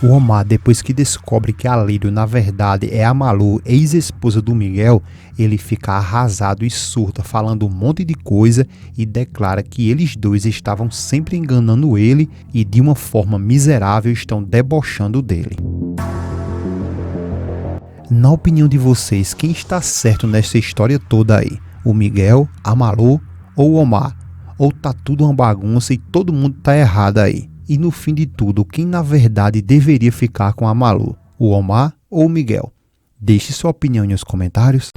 O Omar, depois que descobre que a Lírio na verdade é a Malu, ex-esposa do Miguel, ele fica arrasado e surta, falando um monte de coisa e declara que eles dois estavam sempre enganando ele e de uma forma miserável estão debochando dele. Na opinião de vocês, quem está certo nessa história toda aí? O Miguel, a Malu ou o Omar? Ou tá tudo uma bagunça e todo mundo tá errado aí? E no fim de tudo, quem na verdade deveria ficar com a Malu? O Omar ou o Miguel? Deixe sua opinião nos comentários.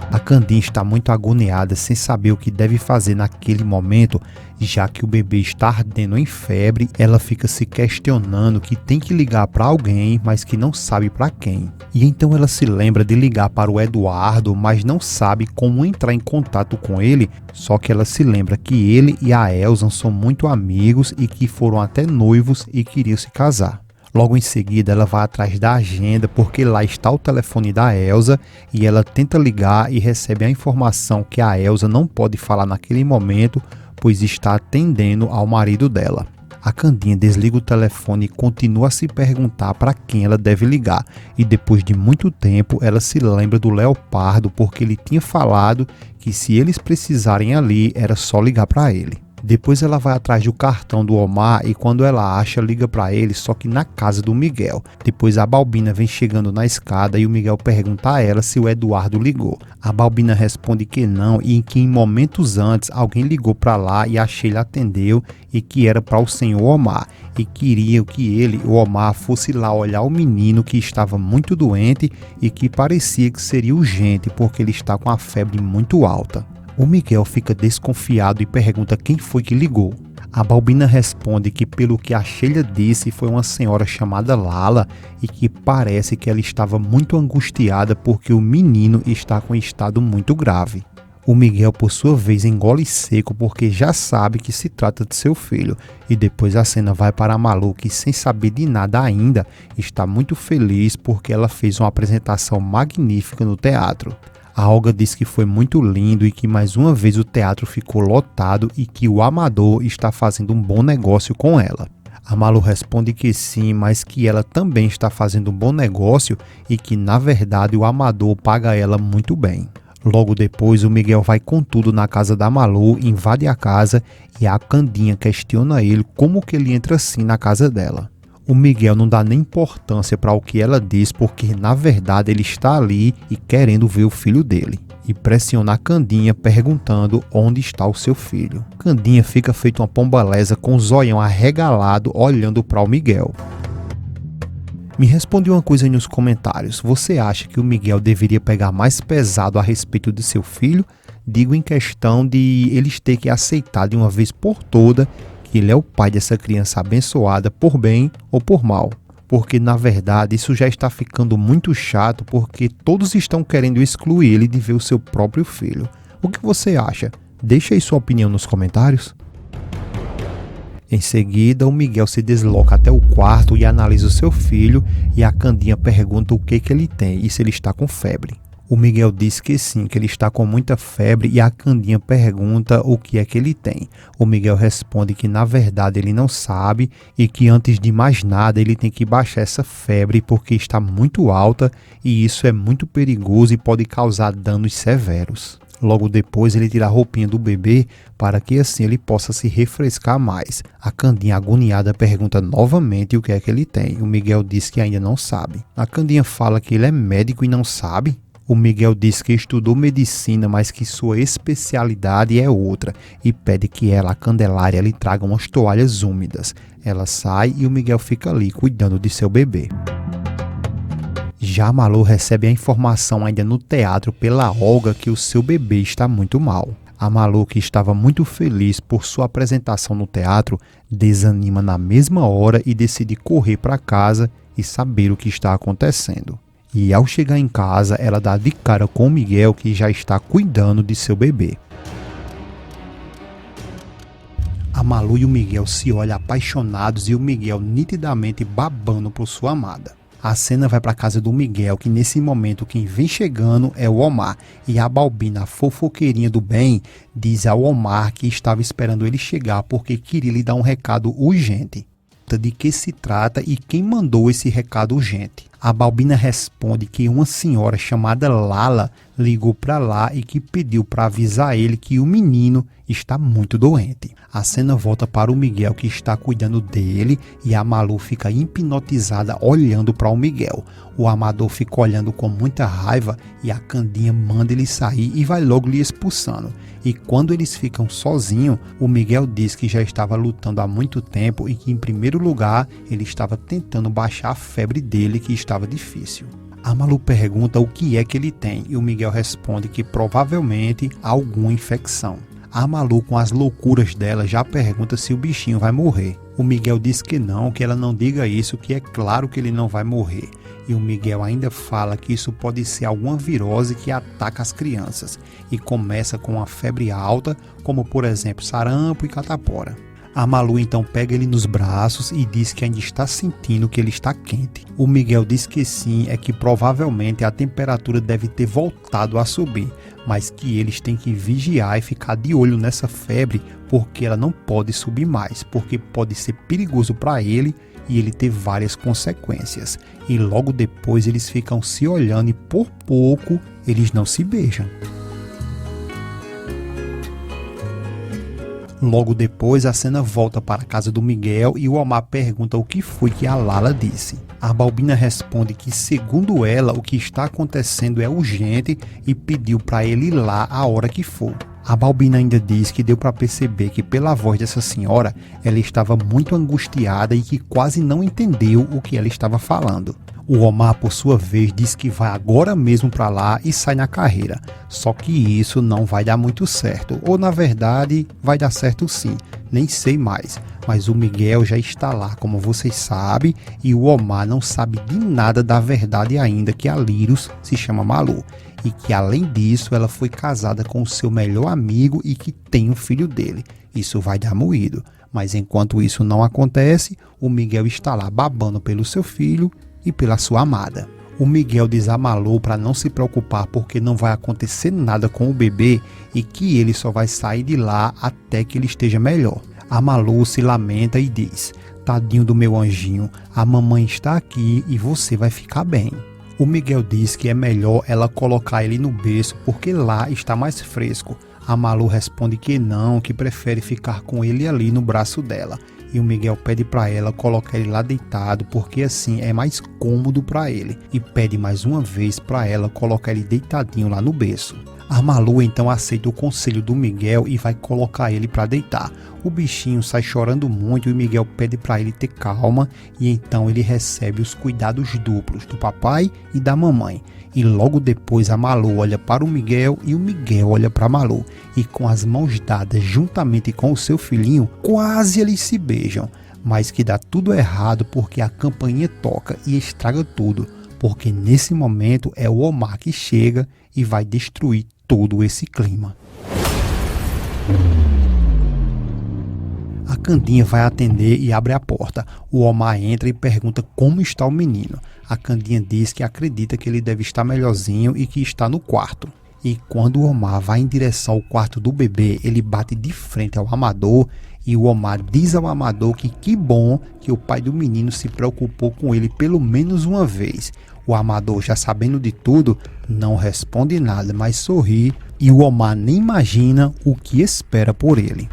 A Candinha está muito agoniada sem saber o que deve fazer naquele momento, já que o bebê está ardendo em febre. Ela fica se questionando que tem que ligar para alguém, mas que não sabe para quem. E então ela se lembra de ligar para o Eduardo, mas não sabe como entrar em contato com ele. Só que ela se lembra que ele e a Elza são muito amigos e que foram até noivos e queriam se casar. Logo em seguida, ela vai atrás da agenda porque lá está o telefone da Elza e ela tenta ligar e recebe a informação que a Elza não pode falar naquele momento, pois está atendendo ao marido dela. A Candinha desliga o telefone e continua a se perguntar para quem ela deve ligar. E depois de muito tempo, ela se lembra do Leopardo porque ele tinha falado que se eles precisarem ali, era só ligar para ele. Depois ela vai atrás do cartão do Omar e quando ela acha, liga para ele, só que na casa do Miguel. Depois a Balbina vem chegando na escada e o Miguel pergunta a ela se o Eduardo ligou. A Balbina responde que não e que em momentos antes alguém ligou para lá e a Sheila atendeu e que era para o senhor Omar e queriam que ele, o Omar, fosse lá olhar o menino que estava muito doente e que parecia que seria urgente porque ele está com a febre muito alta. O Miguel fica desconfiado e pergunta quem foi que ligou. A Balbina responde que pelo que a Sheila disse foi uma senhora chamada Lala e que parece que ela estava muito angustiada porque o menino está com estado muito grave. O Miguel, por sua vez, engole seco porque já sabe que se trata de seu filho. E depois a cena vai para a Malu, que sem saber de nada ainda, está muito feliz porque ela fez uma apresentação magnífica no teatro. A Olga diz que foi muito lindo e que mais uma vez o teatro ficou lotado e que o Amador está fazendo um bom negócio com ela. A Malu responde que sim, mas que ela também está fazendo um bom negócio e que na verdade o Amador paga ela muito bem. Logo depois o Miguel vai com tudo na casa da Malu, invade a casa e a Candinha questiona ele como que ele entra assim na casa dela. O Miguel não dá nem importância para o que ela diz porque na verdade ele está ali e querendo ver o filho dele. E pressiona a Candinha perguntando onde está o seu filho. Candinha fica feito uma pombalesa com o zoião arregalado olhando para o Miguel. Me responde uma coisa aí nos comentários. Você acha que o Miguel deveria pegar mais pesado a respeito de seu filho? Digo em questão de eles ter que aceitar de uma vez por toda que ele é o pai dessa criança abençoada por bem ou por mal. Porque na verdade isso já está ficando muito chato porque todos estão querendo excluir ele de ver o seu próprio filho. O que você acha? Deixa aí sua opinião nos comentários. Em seguida, o Miguel se desloca até o quarto e analisa o seu filho e a Candinha pergunta o que ele tem e se ele está com febre. O Miguel diz que sim, que ele está com muita febre e a Candinha pergunta o que é que ele tem. O Miguel responde que na verdade ele não sabe e que antes de mais nada ele tem que baixar essa febre porque está muito alta e isso é muito perigoso e pode causar danos severos. Logo depois ele tira a roupinha do bebê para que assim ele possa se refrescar mais. A Candinha agoniada pergunta novamente o que é que ele tem. O Miguel diz que ainda não sabe. A Candinha fala que ele é médico e não sabe. O Miguel diz que estudou medicina, mas que sua especialidade é outra e pede que ela, a Candelária, lhe traga umas toalhas úmidas. Ela sai e o Miguel fica ali cuidando de seu bebê. Já a Malu recebe a informação ainda no teatro pela Olga que o seu bebê está muito mal. A Malu, que estava muito feliz por sua apresentação no teatro, desanima na mesma hora e decide correr para casa e saber o que está acontecendo. E ao chegar em casa, ela dá de cara com o Miguel que já está cuidando de seu bebê. A Malu e o Miguel se olham apaixonados e o Miguel nitidamente babando por sua amada. A cena vai para a casa do Miguel, que nesse momento quem vem chegando é o Omar. E a Balbina, a fofoqueirinha do bem, diz ao Omar que estava esperando ele chegar porque queria lhe dar um recado urgente. pergunta de que se trata e quem mandou esse recado urgente. A Balbina responde que uma senhora chamada Lala ligou para lá e que pediu para avisar ele que o menino está muito doente. A cena volta para o Miguel, que está cuidando dele, e a Malu fica hipnotizada olhando para o Miguel. O Amador fica olhando com muita raiva e a Candinha manda ele sair e vai logo lhe expulsando. E quando eles ficam sozinhos, o Miguel diz que já estava lutando há muito tempo e que, em primeiro lugar, ele estava tentando baixar a febre dele, que estava difícil. A Malu pergunta o que é que ele tem e o Miguel responde que provavelmente alguma infecção. A Malu, com as loucuras dela, já pergunta se o bichinho vai morrer. O Miguel diz que ela não diga isso, que é claro que ele não vai morrer. E o Miguel ainda fala que isso pode ser alguma virose que ataca as crianças e começa com uma febre alta, como por exemplo sarampo e catapora. A Malu então pega ele nos braços e diz que ainda está sentindo que ele está quente. O Miguel diz que sim, é que provavelmente a temperatura deve ter voltado a subir, mas que eles têm que vigiar e ficar de olho nessa febre, porque ela não pode subir mais, porque pode ser perigoso para ele e ele ter várias consequências. E logo depois eles ficam se olhando e por pouco eles não se beijam. Logo depois, a cena volta para a casa do Miguel e o Omar pergunta o que foi que a Lala disse. A Balbina responde que, segundo ela, o que está acontecendo é urgente e pediu para ele ir lá a hora que for. A Balbina ainda diz que deu para perceber que, pela voz dessa senhora, ela estava muito angustiada e que quase não entendeu o que ela estava falando. O Omar, por sua vez, diz que vai agora mesmo para lá e sai na carreira. Só que isso não vai dar muito certo. Ou, na verdade, vai dar certo sim. Nem sei mais. Mas o Miguel já está lá, como vocês sabem, e o Omar não sabe de nada da verdade ainda, que a Lyrus se chama Malu. E que, além disso, ela foi casada com o seu melhor amigo e que tem um filho dele. Isso vai dar moído. Mas enquanto isso não acontece, o Miguel está lá babando pelo seu filho e pela sua amada. O Miguel diz a Malu para não se preocupar porque não vai acontecer nada com o bebê e que ele só vai sair de lá até que ele esteja melhor. A Malu se lamenta e diz: "Tadinho do meu anjinho, a mamãe está aqui e você vai ficar bem." O Miguel diz que é melhor ela colocar ele no berço porque lá está mais fresco. A Malu responde que não, que prefere ficar com ele ali no braço dela. E o Miguel pede para ela colocar ele lá deitado, porque assim é mais cômodo para ele. E pede mais uma vez para ela colocar ele deitadinho lá no berço. A Malu então aceita o conselho do Miguel e vai colocar ele para deitar. O bichinho sai chorando muito e o Miguel pede para ele ter calma. E então ele recebe os cuidados duplos do papai e da mamãe. E logo depois a Malu olha para o Miguel e o Miguel olha para a Malu. E com as mãos dadas juntamente com o seu filhinho, quase eles se beijam. Mas que dá tudo errado porque a campainha toca e estraga tudo. Porque nesse momento é o Omar que chega e vai destruir todo esse clima. A Candinha vai atender e abre a porta. O Omar entra e pergunta como está o menino. A Candinha diz que acredita que ele deve estar melhorzinho e que está no quarto. E quando o Omar vai em direção ao quarto do bebê, ele bate de frente ao Amador e o Omar diz ao Amador que bom que o pai do menino se preocupou com ele pelo menos uma vez. O Amador, já sabendo de tudo, não responde nada, mas sorri e o Omar nem imagina o que espera por ele.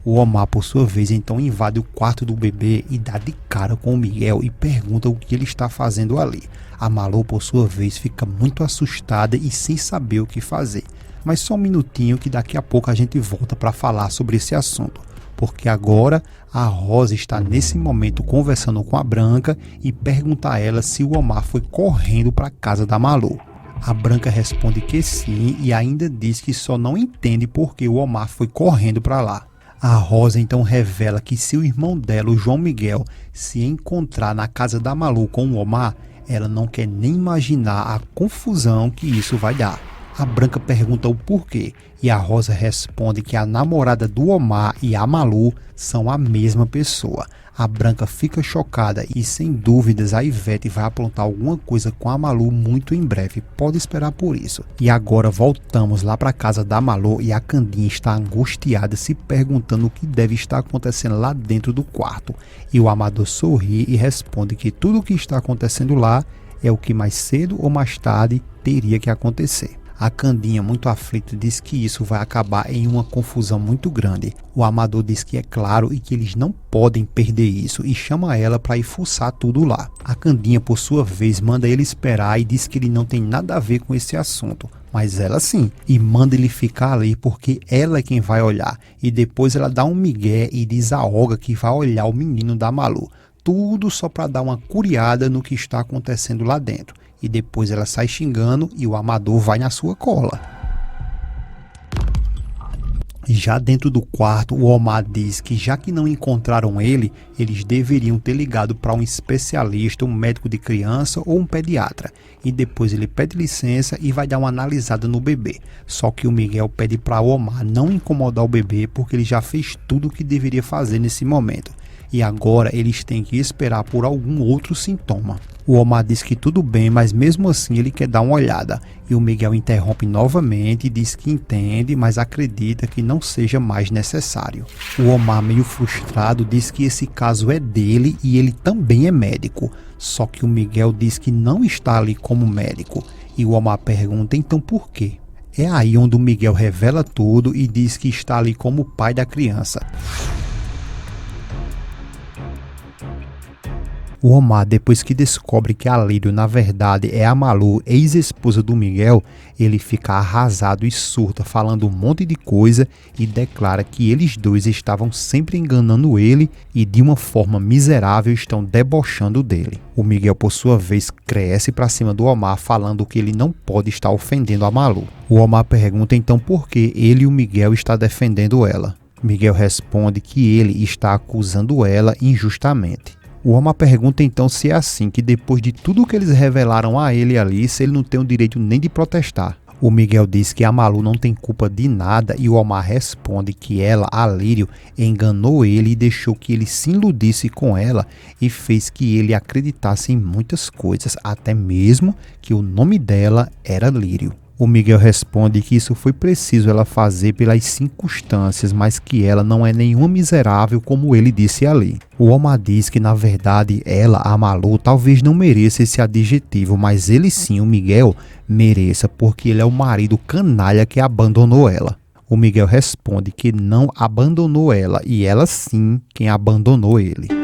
O Omar, por sua vez, então invade o quarto do bebê e dá de cara com o Miguel e pergunta o que ele está fazendo ali. A Malu, por sua vez, fica muito assustada e sem saber o que fazer. Mas só um minutinho que daqui a pouco a gente volta para falar sobre esse assunto. Porque agora a Rosa está nesse momento conversando com a Branca e pergunta a ela se o Omar foi correndo para a casa da Malu. A Branca responde que sim e ainda diz que só não entende porque o Omar foi correndo para lá. A Rosa então revela que se o irmão dela, o João Miguel, se encontrar na casa da Malu com o Omar, ela não quer nem imaginar a confusão que isso vai dar. A Branca pergunta o porquê e a Rosa responde que a namorada do Omar e a Malu são a mesma pessoa. A Branca fica chocada e sem dúvidas a Ivete vai aprontar alguma coisa com a Malu muito em breve, pode esperar por isso. E agora voltamos lá para casa da Malu e a Candinha está angustiada se perguntando o que deve estar acontecendo lá dentro do quarto. E o Amador sorri e responde que tudo o que está acontecendo lá é o que mais cedo ou mais tarde teria que acontecer. A Candinha, muito aflita, diz que isso vai acabar em uma confusão muito grande. O Amador diz que é claro e que eles não podem perder isso e chama ela para ir fuçar tudo lá. A Candinha, por sua vez, manda ele esperar e diz que ele não tem nada a ver com esse assunto. Mas ela sim, e manda ele ficar ali porque ela é quem vai olhar. E depois ela dá um migué e diz a Olga que vai olhar o menino da Malu. Tudo só para dar uma curiada no que está acontecendo lá dentro. E depois ela sai xingando e o Amador vai na sua cola. Já dentro do quarto, o Omar diz que já que não encontraram ele, eles deveriam ter ligado para um especialista, um médico de criança ou um pediatra. E depois ele pede licença e vai dar uma analisada no bebê. Só que o Miguel pede para o Omar não incomodar o bebê porque ele já fez tudo o que deveria fazer nesse momento. E agora eles têm que esperar por algum outro sintoma. O Omar diz que tudo bem, mas mesmo assim ele quer dar uma olhada. E o Miguel interrompe novamente e diz que entende, mas acredita que não seja mais necessário. O Omar, meio frustrado, diz que esse caso é dele e ele também é médico. Só que o Miguel diz que não está ali como médico. E o Omar pergunta então por quê? É aí onde o Miguel revela tudo e diz que está ali como pai da criança. O Omar, depois que descobre que a Lírio na verdade é a Malu, ex-esposa do Miguel, ele fica arrasado e surta, falando um monte de coisa e declara que eles dois estavam sempre enganando ele e de uma forma miserável estão debochando dele. O Miguel, por sua vez, cresce para cima do Omar, falando que ele não pode estar ofendendo a Malu. O Omar pergunta então por que ele e o Miguel estão defendendo ela. Miguel responde que ele está acusando ela injustamente. O Omar pergunta então se é assim, que depois de tudo que eles revelaram a ele ali, se ele não tem o direito nem de protestar. O Miguel diz que a Malu não tem culpa de nada e o Omar responde que ela, a Lírio, enganou ele e deixou que ele se iludisse com ela e fez que ele acreditasse em muitas coisas, até mesmo que o nome dela era Lírio. O Miguel responde que isso foi preciso ela fazer pelas circunstâncias, mas que ela não é nenhuma miserável como ele disse ali. O Omar diz que na verdade ela, a Malu, talvez não mereça esse adjetivo, mas ele sim, o Miguel, mereça porque ele é o marido canalha que abandonou ela. O Miguel responde que não abandonou ela e ela sim quem abandonou ele.